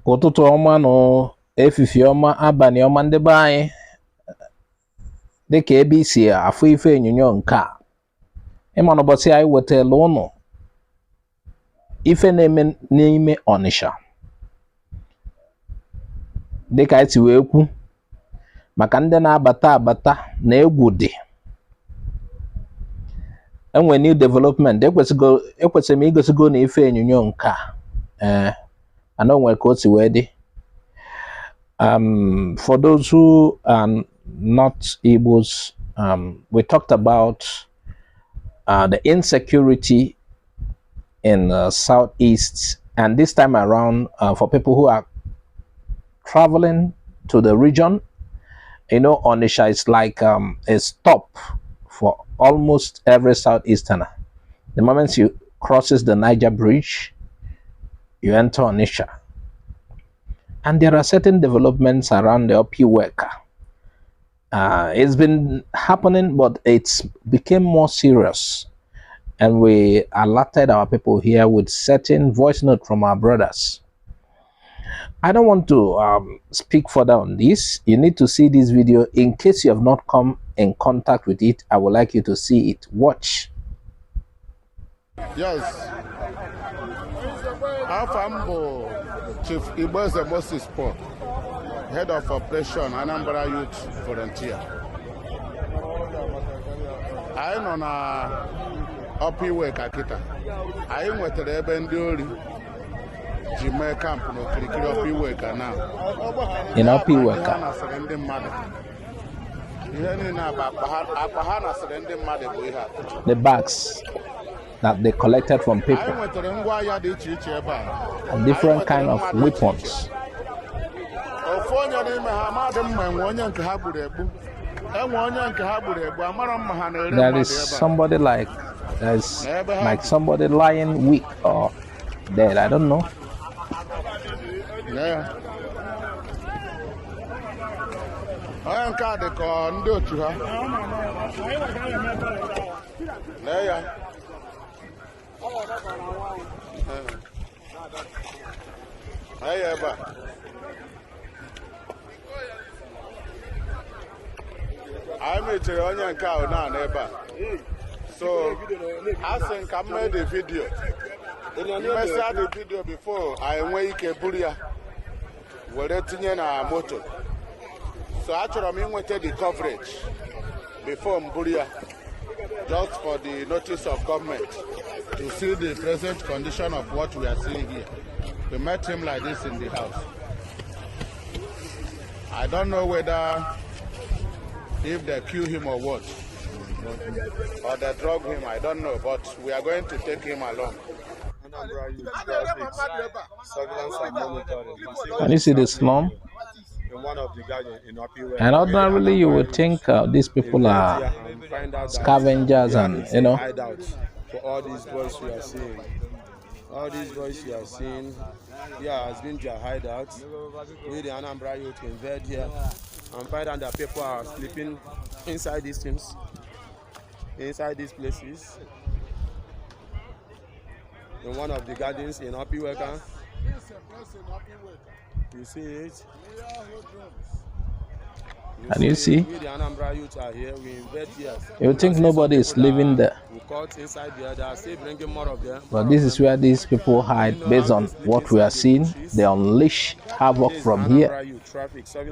Ụtụtụ ọma nọ, efifi ọma, abalị ọma ndị be anyị, dịka ebe isi afụ ife onyonyo nke a. Ịma n'ụbọchị anyị wetara ụnụ ife na-eme n'ime Onitsha. Dịka anyị si wee kwu maka ndị na-abata na egwu dị. Enwe new development, ekwesịrị m igosigo na ife onyonyo nke a. I nwere ka o si wee dị. For those who are not Igbos, we talked about the insecurity in Southeast, and this time around, for people who are traveling to the region, you know, Onitsha is like a stop for almost every Southeasterner. The moment you crosses the Niger Bridge, you enter Onitsha. And there are certain developments around the OP worker. It's been happening, but it's became more serious. And we alerted our people here with certain voice note from our brothers. I don't want to speak further on this. You need to see this video. In case you have not come in contact with it, I would like you to see it. Watch. Yes. Afambo Chief Iboze Moses Paul, Head of Operation Anambra Youth Volunteer. I know na OP work akita. I went to the Ebendori Jime camp no kirikiri OP worker now. In OP worker. The bags that they collected from people and different kind of weapons. There is somebody like somebody lying weak or dead. I don't know. Yeah. I made a onion cow now, neighbor. So I think I made a video. You must have the video before I wake a buria. We're letting in a motor. So actually, I wanted the coverage before Mburia, just for the notice of government to see the present condition of what we are seeing here. We met him like this in the house. I don't know whether if they kill him or what, or they drug him, I don't know, but we are going to take him along. Can you see the slum? And ordinarily you would think these people are scavengers and, you know. For all these boys we are seeing. All these boys you are seeing, yeah, has been their hideout. We the Anambra youth invade here and find out that people are sleeping inside these things, inside these places. In one of the gardens in Opiweka. You see it? And you see? We the Anambra youth are here, we invade here. You think nobody is living there. We caught inside there, they are still bringing more of them. But this is where these people hide based on what we are seeing. They unleash havoc from here.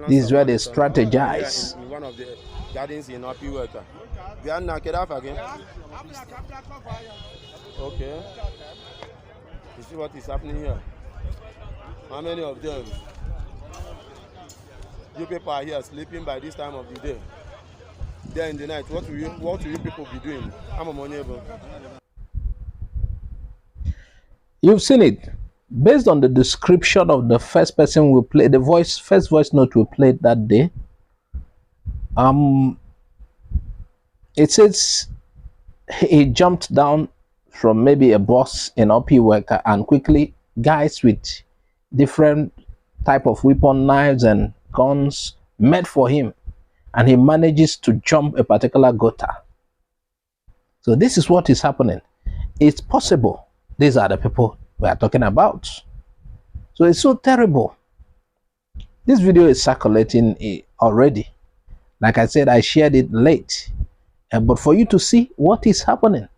This is where they strategize. In one of the gardens in Opiweka. We are knocked off again. Okay. You see what is happening here? How many of them? You people are here sleeping by this time of the day. There in the night, what will you people be doing? I'm a money. You've seen it. Based on the description of the first person we played, first voice note we played that day, it says he jumped down from maybe a bus in OP worker, and quickly guys with different type of weapon, knives and guns met for him, and he manages to jump a particular gutter. So this is what is happening. It's possible these are the people we are talking about. So it's so terrible. This video is circulating already. Like I said, I shared it late. But for you to see what is happening,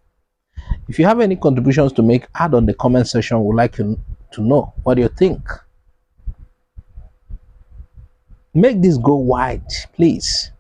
if you have any contributions to make, add on the comment section. We'd like to know what you think. Make this go wide, please.